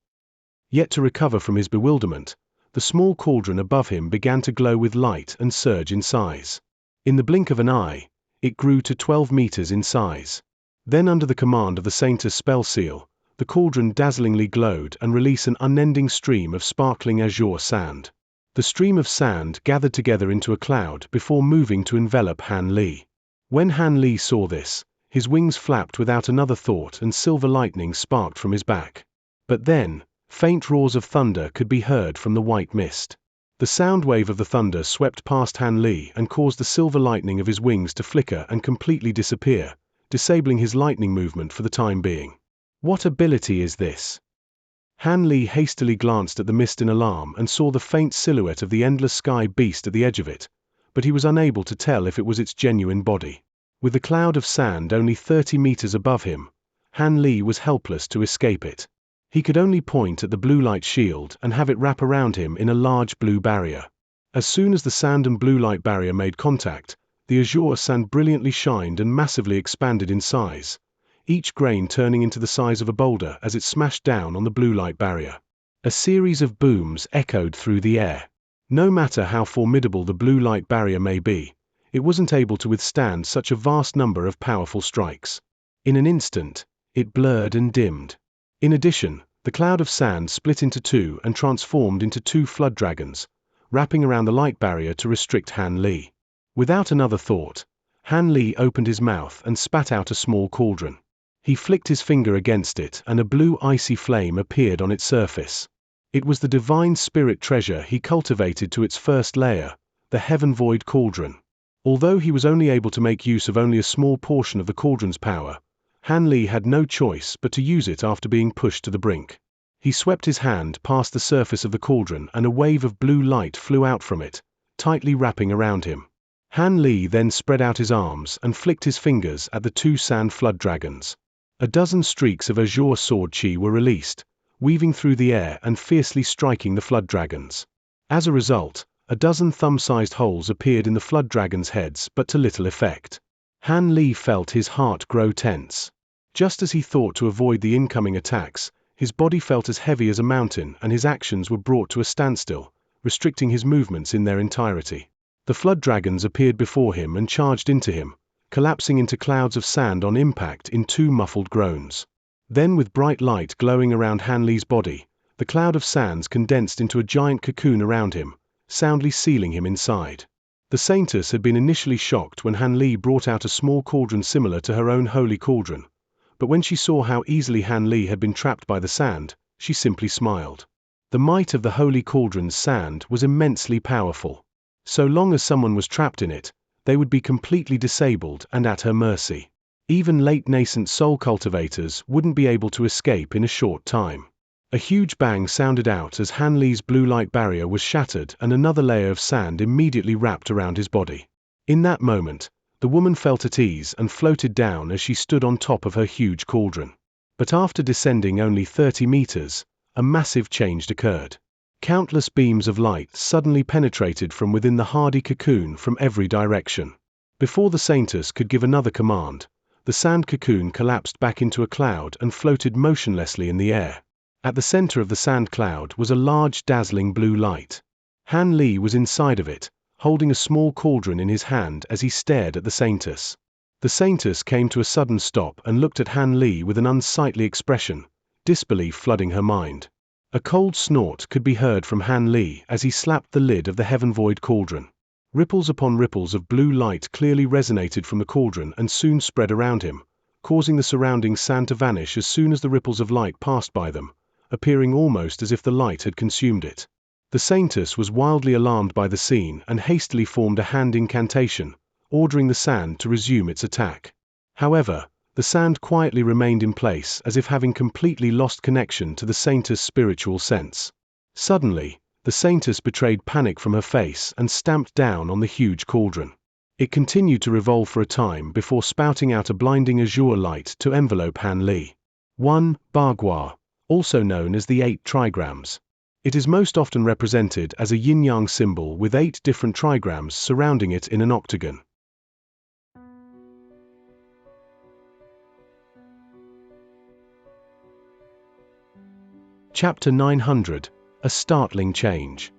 Yet to recover from his bewilderment, the small cauldron above him began to glow with light and surge in size. In the blink of an eye, it grew to 12 meters in size. Then, under the command of the Saintess spell seal, the cauldron dazzlingly glowed and released an unending stream of sparkling azure sand. The stream of sand gathered together into a cloud before moving to envelop Han Li. When Han Li saw this, his wings flapped without another thought and silver lightning sparked from his back. But then, faint roars of thunder could be heard from the white mist. The sound wave of the thunder swept past Han Li and caused the silver lightning of his wings to flicker and completely disappear, disabling his lightning movement for the time being. What ability is this? Han Li hastily glanced at the mist in alarm and saw the faint silhouette of the endless sky beast at the edge of it, but he was unable to tell if it was its genuine body. With the cloud of sand only 30 meters above him, Han Li was helpless to escape it. He could only point at the blue light shield and have it wrap around him in a large blue barrier. As soon as the sand and blue light barrier made contact, the azure sand brilliantly shined and massively expanded in size, each grain turning into the size of a boulder as it smashed down on the blue light barrier. A series of booms echoed through the air. No matter how formidable the blue light barrier may be, it wasn't able to withstand such a vast number of powerful strikes. In an instant, it blurred and dimmed. In addition, the cloud of sand split into two and transformed into two flood dragons, wrapping around the light barrier to restrict Han Li. Without another thought, Han Li opened his mouth and spat out a small cauldron. He flicked his finger against it and a blue icy flame appeared on its surface. It was the divine spirit treasure he cultivated to its first layer, the Heaven Void Cauldron. Although he was only able to make use of only a small portion of the cauldron's power, Han Li had no choice but to use it after being pushed to the brink. He swept his hand past the surface of the cauldron and a wave of blue light flew out from it, tightly wrapping around him. Han Li then spread out his arms and flicked his fingers at the two sand flood dragons. A dozen streaks of azure sword chi were released, weaving through the air and fiercely striking the flood dragons. As a result, a dozen thumb-sized holes appeared in the flood dragons' heads, but to little effect. Han Li felt his heart grow tense. Just as he thought to avoid the incoming attacks, his body felt as heavy as a mountain and his actions were brought to a standstill, restricting his movements in their entirety. The flood dragons appeared before him and charged into him, collapsing into clouds of sand on impact in two muffled groans. Then, with bright light glowing around Han Li's body, the cloud of sands condensed into a giant cocoon around him, soundly sealing him inside. The Saintess had been initially shocked when Han Li brought out a small cauldron similar to her own holy cauldron, but when she saw how easily Han Li had been trapped by the sand, she simply smiled. The might of the holy cauldron's sand was immensely powerful. So long as someone was trapped in it, they would be completely disabled and at her mercy. Even late nascent soul cultivators wouldn't be able to escape in a short time. A huge bang sounded out as Han Li's blue light barrier was shattered and another layer of sand immediately wrapped around his body. In that moment, the woman felt at ease and floated down as she stood on top of her huge cauldron. But after descending only 30 meters, a massive change occurred. Countless beams of light suddenly penetrated from within the hardy cocoon from every direction. Before the Saintess could give another command, the sand cocoon collapsed back into a cloud and floated motionlessly in the air. At the center of the sand cloud was a large, dazzling blue light. Han Li was inside of it, holding a small cauldron in his hand as he stared at the Saintess. The Saintess came to a sudden stop and looked at Han Li with an unsightly expression, disbelief flooding her mind. A cold snort could be heard from Han Li as he slapped the lid of the Heaven Void cauldron. Ripples upon ripples of blue light clearly resonated from the cauldron and soon spread around him, causing the surrounding sand to vanish as soon as the ripples of light passed by them, appearing almost as if the light had consumed it. The Saintess was wildly alarmed by the scene and hastily formed a hand incantation, ordering the sand to resume its attack. However, the sand quietly remained in place as if having completely lost connection to the Saintess' spiritual sense. Suddenly, the Saintess betrayed panic from her face and stamped down on the huge cauldron. It continued to revolve for a time before spouting out a blinding azure light to envelope Han Li. 1. Bagua, also known as the 8 trigrams. It is most often represented as a yin-yang symbol with 8 different trigrams surrounding it in an octagon. Chapter 900, A Startling Change.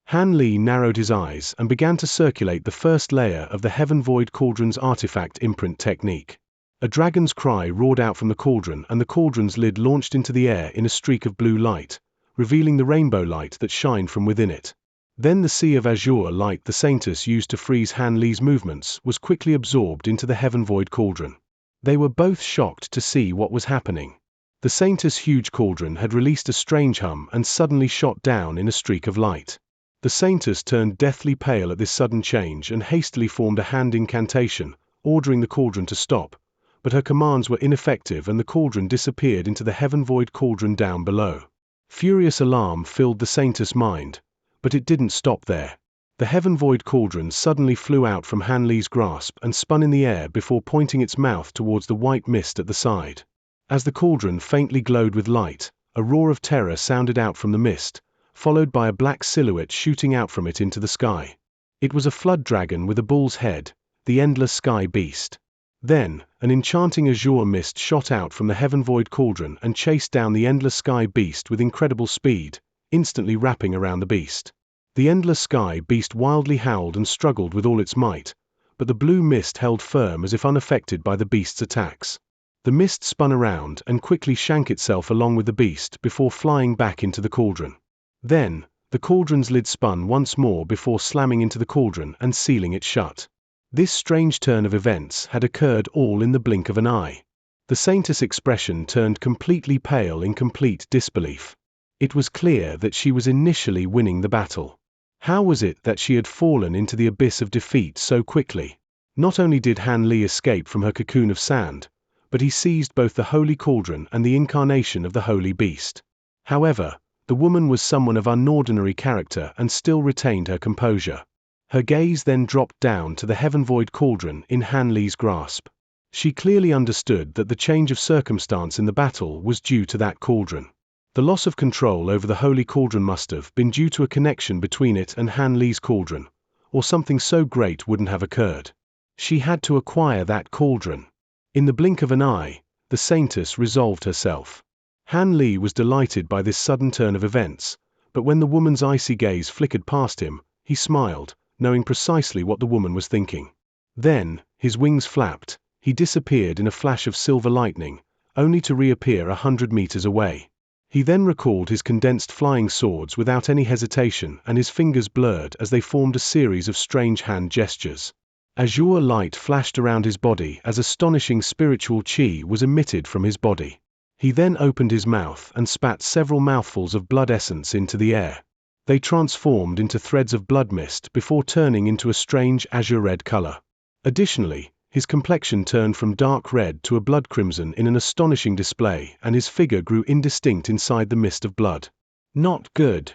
Han Li narrowed his eyes and began to circulate the first layer of the Heaven Void Cauldron's artifact imprint technique. A dragon's cry roared out from the cauldron and the cauldron's lid launched into the air in a streak of blue light, revealing the rainbow light that shined from within it. Then the sea of azure light the Saintess used to freeze Han Li's movements was quickly absorbed into the Heaven Void Cauldron. They were both shocked to see what was happening. The Saintess' huge cauldron had released a strange hum and suddenly shot down in a streak of light. The Saintess turned deathly pale at this sudden change and hastily formed a hand incantation, ordering the cauldron to stop, but her commands were ineffective and the cauldron disappeared into the Heaven Void Cauldron down below. Furious alarm filled the Saintess' mind, but it didn't stop there. The Heaven Void Cauldron suddenly flew out from Han Li's grasp and spun in the air before pointing its mouth towards the white mist at the side. As the cauldron faintly glowed with light, a roar of terror sounded out from the mist, followed by a black silhouette shooting out from it into the sky. It was a flood dragon with a bull's head, the Endless Sky Beast. Then, an enchanting azure mist shot out from the Heaven Void Cauldron and chased down the Endless Sky Beast with incredible speed, instantly wrapping around the beast. The Endless Sky Beast wildly howled and struggled with all its might, but the blue mist held firm as if unaffected by the beast's attacks. The mist spun around and quickly sank itself along with the beast before flying back into the cauldron. Then, the cauldron's lid spun once more before slamming into the cauldron and sealing it shut. This strange turn of events had occurred all in the blink of an eye. The Saintess' expression turned completely pale in complete disbelief. It was clear that she was initially winning the battle. How was it that she had fallen into the abyss of defeat so quickly? Not only did Han Li escape from her cocoon of sand, but he seized both the holy cauldron and the incarnation of the holy beast. However, the woman was someone of unordinary character and still retained her composure. Her gaze then dropped down to the heaven-void cauldron in Han Li's grasp. She clearly understood that the change of circumstance in the battle was due to that cauldron. The loss of control over the holy cauldron must have been due to a connection between it and Han Li's cauldron, or something so great wouldn't have occurred. She had to acquire that cauldron. In the blink of an eye, the saintess resolved herself. Han Li was delighted by this sudden turn of events, but when the woman's icy gaze flickered past him, he smiled, knowing precisely what the woman was thinking. Then, his wings flapped, he disappeared in a flash of silver lightning, only to reappear 100 meters away. He then recalled his condensed flying swords without any hesitation, and his fingers blurred as they formed a series of strange hand gestures. Azure light flashed around his body as astonishing spiritual chi was emitted from his body. He then opened his mouth and spat several mouthfuls of blood essence into the air. They transformed into threads of blood mist before turning into a strange azure red color. Additionally, his complexion turned from dark red to a blood crimson in an astonishing display, and his figure grew indistinct inside the mist of blood. Not good.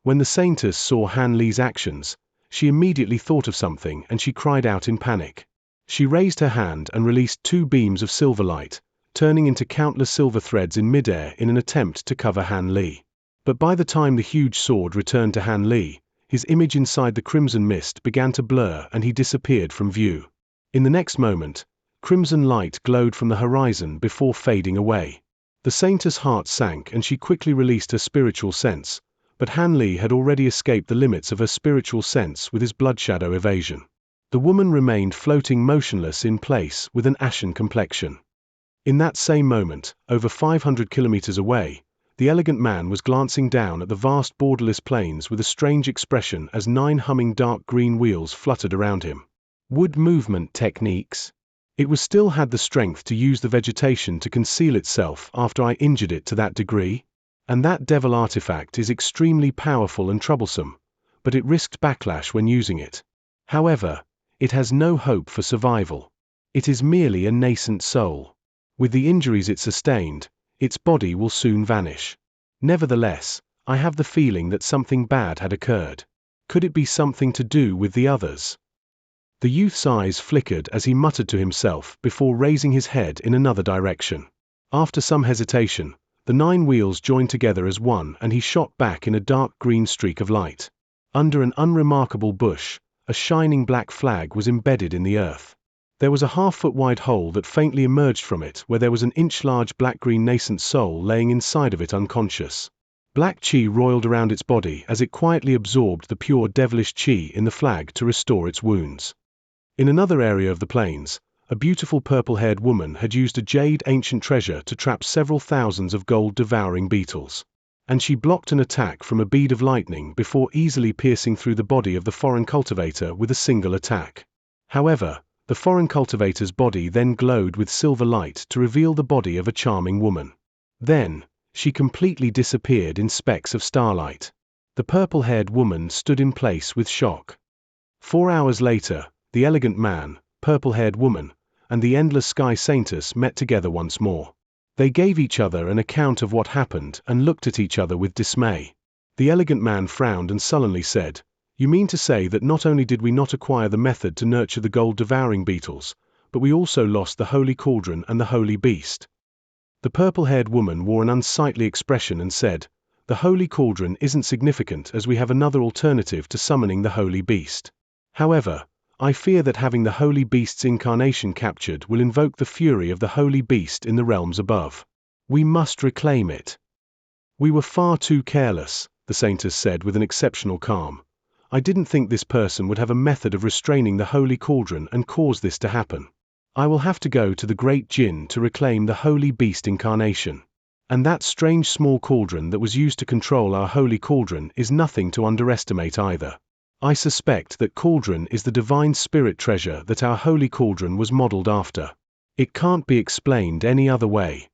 When the saintess saw Han Li's actions, she immediately thought of something and she cried out in panic. She raised her hand and released 2 beams of silver light, turning into countless silver threads in midair in an attempt to cover Han Li. But by the time the huge sword returned to Han Li, his image inside the crimson mist began to blur and he disappeared from view. In the next moment, crimson light glowed from the horizon before fading away. The saintess' heart sank and she quickly released her spiritual sense, but Han Li had already escaped the limits of her spiritual sense with his blood shadow evasion. The woman remained floating motionless in place with an ashen complexion. In that same moment, over 500 kilometers away, the elegant man was glancing down at the vast borderless plains with a strange expression as 9 humming dark green wheels fluttered around him. Wood movement techniques. It was still had the strength to use the vegetation to conceal itself after I injured it to that degree? And that devil artifact is extremely powerful and troublesome, but it risked backlash when using it. However, it has no hope for survival. It is merely a nascent soul. With the injuries it sustained, its body will soon vanish. Nevertheless, I have the feeling that something bad had occurred. Could it be something to do with the others? The youth's eyes flickered as he muttered to himself before raising his head in another direction. After some hesitation, the 9 wheels joined together as one and he shot back in a dark green streak of light. Under an unremarkable bush, a shining black flag was embedded in the earth. There was a half-foot wide hole that faintly emerged from it where there was an inch-large black-green nascent soul laying inside of it unconscious. Black chi roiled around its body as it quietly absorbed the pure devilish chi in the flag to restore its wounds. In another area of the plains, a beautiful purple-haired woman had used a jade ancient treasure to trap several thousands of gold-devouring beetles. And she blocked an attack from a bead of lightning before easily piercing through the body of the foreign cultivator with a single attack. However, the foreign cultivator's body then glowed with silver light to reveal the body of a charming woman. Then, she completely disappeared in specks of starlight. The purple-haired woman stood in place with shock. 4 hours later, the elegant man, purple-haired woman, and the endless sky saintess met together once more. They gave each other an account of what happened and looked at each other with dismay. The elegant man frowned and sullenly said, "You mean to say that not only did we not acquire the method to nurture the gold-devouring beetles, but we also lost the holy cauldron and the holy beast?" The purple-haired woman wore an unsightly expression and said, "The holy cauldron isn't significant as we have another alternative to summoning the holy beast. However, I fear that having the holy beast's incarnation captured will invoke the fury of the holy beast in the realms above. We must reclaim it." "We were far too careless," the saintess said with an exceptional calm. "I didn't think this person would have a method of restraining the holy cauldron and cause this to happen. I will have to go to the great Jinn to reclaim the holy beast incarnation. And that strange small cauldron that was used to control our holy cauldron is nothing to underestimate either. I suspect that cauldron is the divine spirit treasure that our holy cauldron was modeled after. It can't be explained any other way."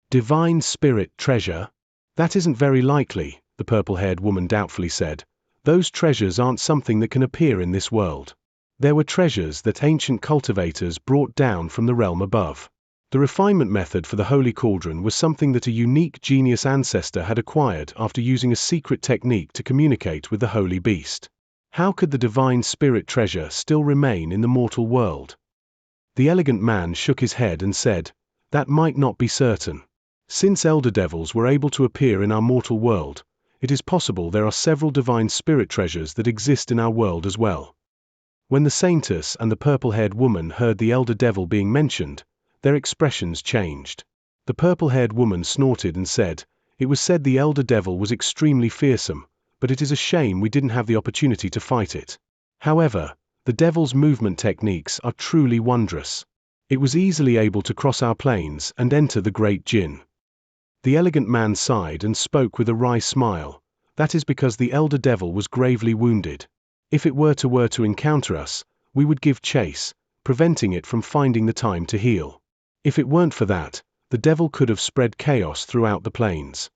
"Divine spirit treasure? That isn't very likely," the purple-haired woman doubtfully said. "Those treasures aren't something that can appear in this world. There were treasures that ancient cultivators brought down from the realm above. The refinement method for the Holy Cauldron was something that a unique genius ancestor had acquired after using a secret technique to communicate with the Holy Beast. How could the divine spirit treasure still remain in the mortal world? The elegant man shook his head and said, "That might not be certain. Since elder devils were able to appear in our mortal world, it is possible there are several divine spirit treasures that exist in our world as well." When the saintess and the purple-haired woman heard the elder devil being mentioned, their expressions changed. The purple-haired woman snorted and said, "It was said the elder devil was extremely fearsome, but it is a shame we didn't have the opportunity to fight it. However, the devil's movement techniques are truly wondrous. It was easily able to cross our plains and enter the great Jinn." The elegant man sighed and spoke with a wry smile. "That is because the elder devil was gravely wounded. If it were to encounter us, we would give chase, preventing it from finding the time to heal. If it weren't for that, the devil could have spread chaos throughout the plains."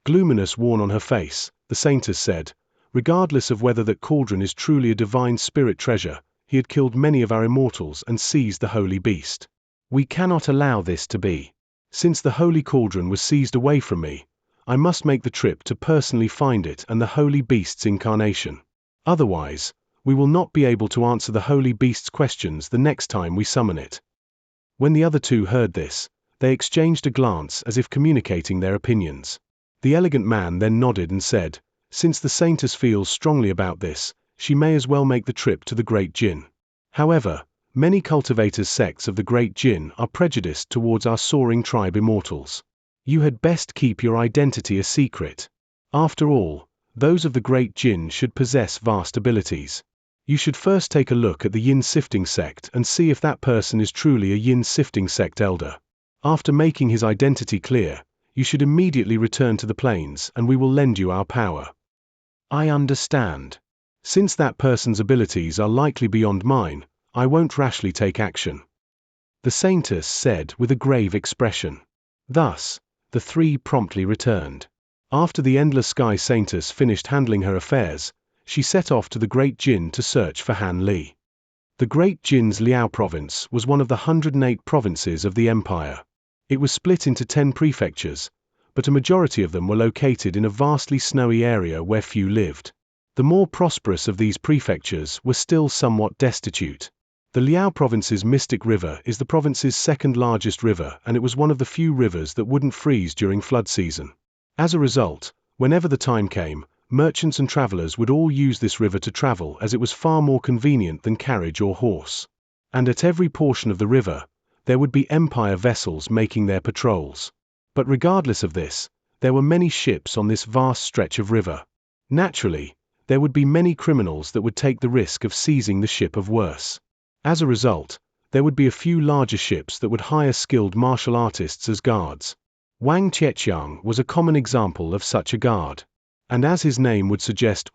Gloominess worn on her face, the saintess said, "Regardless of whether that cauldron is truly a divine spirit treasure, he had killed many of our immortals and seized the holy beast. We cannot allow this to be. Since the holy cauldron was seized away from me, I must make the trip to personally find it and the holy beast's incarnation. Otherwise, we will not be able to answer the holy beast's questions the next time we summon it." When the other two heard this, they exchanged a glance as if communicating their opinions. The elegant man then nodded and said, "Since the saintess feels strongly about this, she may as well make the trip to the great Jinn. However, many cultivators' sects of the great Jinn are prejudiced towards our soaring tribe immortals. You had best keep your identity a secret. After all, those of the great Jinn should possess vast abilities. You should first take a look at the Yin Sifting sect and see if that person is truly a Yin Sifting sect elder. After making his identity clear, you should immediately return to the plains and we will lend you our power." "I understand. Since that person's abilities are likely beyond mine, I won't rashly take action," the saintess said with a grave expression. Thus, the three promptly returned. After the Endless Sky saintess finished handling her affairs, she set off to the Great Jinn to search for Han Li. The Great Jinn's Liao province was one of the 108 provinces of the empire. It was split into 10 prefectures, but a majority of them were located in a vastly snowy area where few lived. The more prosperous of these prefectures were still somewhat destitute. The Liao province's Mystic River is the province's second largest river, and it was one of the few rivers that wouldn't freeze during flood season. As a result, whenever the time came, merchants and travelers would all use this river to travel as it was far more convenient than carriage or horse. And at every portion of the river, there would be empire vessels making their patrols. But regardless of this, there were many ships on this vast stretch of river. Naturally, there would be many criminals that would take the risk of seizing the ship of worse. As a result, there would be a few larger ships that would hire skilled martial artists as guards. Wang Qiang was a common example of such a guard. And as his name would suggest,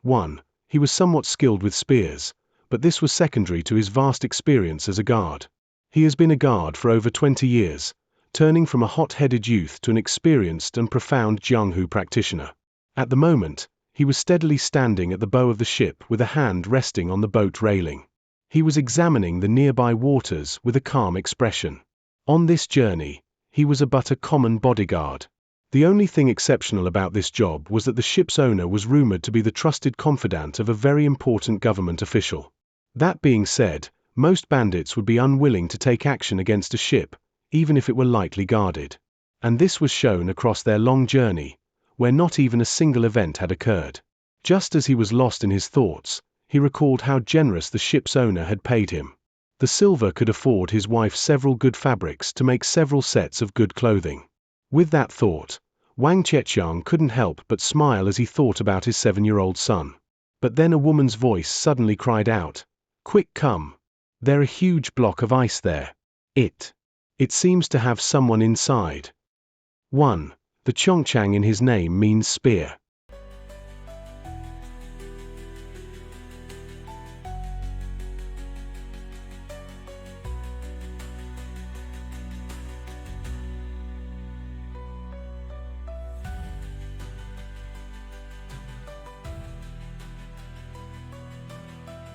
he was somewhat skilled with spears, but this was secondary to his vast experience as a guard. He has been a guard for over 20 years, turning from a hot-headed youth to an experienced and profound Jianghu practitioner. At the moment, he was steadily standing at the bow of the ship with a hand resting on the boat railing. He was examining the nearby waters with a calm expression. On this journey, he was but a common bodyguard. The only thing exceptional about this job was that the ship's owner was rumored to be the trusted confidant of a very important government official. That being said, most bandits would be unwilling to take action against a ship, even if it were lightly guarded. And this was shown across their long journey, where not even a single event had occurred. Just as he was lost in his thoughts, he recalled how generous the ship's owner had paid him. The silver could afford his wife several good fabrics to make several sets of good clothing. With that thought, Wang Qiang couldn't help but smile as he thought about his 7-year-old son. But then a woman's voice suddenly cried out, "Quick, come! There's a huge block of ice there. It seems to have someone inside." The Chongchang in his name means spear.